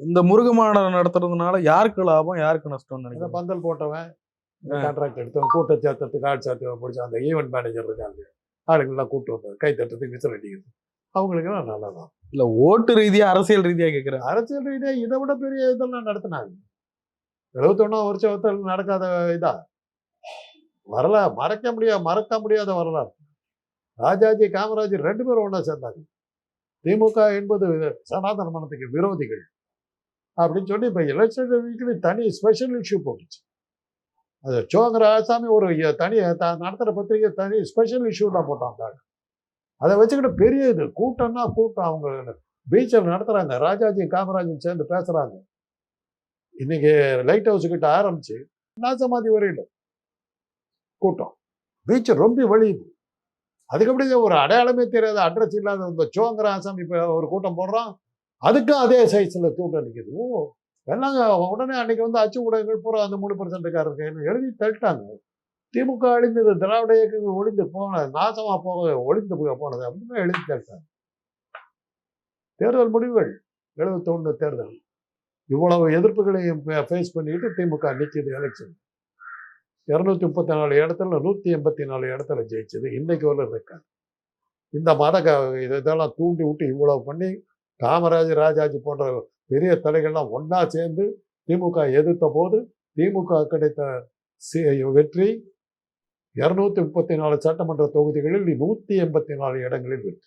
இந்த முருக மாநாடு நடத்துறதுனால யாருக்கு லாபம், யாருக்கு நஷ்டம்னு இந்த நினைக்கிறேன்? பந்தல் போட்டவன், இந்த கான்ட்ராக்ட் எடுத்தவன், கூட்டம் சேர்த்துறதுக்கு ஆள் சாத்தி பிடிச்ச அந்த ஈவெண்ட் மேனேஜர் இருக்காங்க, ஆளுங்கள்லாம் கூப்பிட்டு வந்தது, கை தட்டுறதுக்கு விசில் அடிக்கிறது, அவங்களுக்கெல்லாம் நல்லதான். இல்ல ஓட்டு ரீதியா, அரசியல் ரீதியா கேட்கிறேன். அரசியல் ரீதியா இதை விட பெரிய இதெல்லாம் நடத்தினாங்க. 71 வருஷத்தில் நடக்காத இதா வரலாறு, மறக்க முடியாத வரலாறு. ராஜாஜி, காமராஜர் 2 பேரும் ஒன்றா சேர்ந்தாங்க. திமுக என்பது சனாதன மனத்துக்கு விரோதிகள் அப்படின்னு சொல்லி இப்போ எலெக்ஷன் வீக்லி தனி ஸ்பெஷல் இஷ்யூ போட்டுச்சு. அது சோங்கர ஆசாமி ஒரு தனி நடத்துகிற பத்திரிகை தனி ஸ்பெஷல் இஷ்யூ தான் போட்டாங்க. அதை வச்சுக்கிட்டு பெரிய இது கூட்டம்னா கூட்டம். அவங்க பீச்சில் நடத்துகிறாங்க, ராஜாஜி காமராஜன் சேர்ந்து பேசுகிறாங்க. இன்னைக்கு லைட் ஹவுஸ் கிட்ட ஆரம்பிச்சு நாசமாதி வரையில கூட்டம், பீச் ரொம்ப வழியுது. அதுக்கப்புறம் ஒரு அடையாளமே தெரியாத, அட்ரஸ் இல்லாத இந்த சோங்கர ஆசாமி இப்போ ஒரு கூட்டம் போடுறான், அதுக்கும் அதே சைஸில் கூட்டம் நிற்கிது. ஓ எல்லாம் உடனே அன்னைக்கு வந்து அச்சு ஊடகங்கள் பூரா அந்த 3% எழுதி தள்ளிட்டாங்க. திமுக அழிந்தது, திராவிட இயக்கங்கள் ஒழிந்து போனது, நாசமா ஒழிந்து போனது அப்படின்னு எழுதி தள்ளிட்டாங்க. தேர்தல் முடிவுகள் 71 தேர்தல் இவ்வளவு எதிர்ப்புகளையும் ஃபேஸ் பண்ணிட்டு திமுக நிற்கிது. எலெக்ஷன் 234 இடத்துல 184 இடத்துல ஜெயிச்சது. இன்னைக்கு வரல இருக்காங்க. இந்த இதெல்லாம் தூண்டி விட்டு இவ்வளவு பண்ணி காமராஜர், ராஜாஜி போன்ற பெரிய தலைகள்லாம் ஒன்னா சேர்ந்து திமுக எதிர்த்த போது திமுக கிடைத்த வெற்றி 234 சட்டமன்ற தொகுதிகளில் 184 இடங்களில் வெற்றி.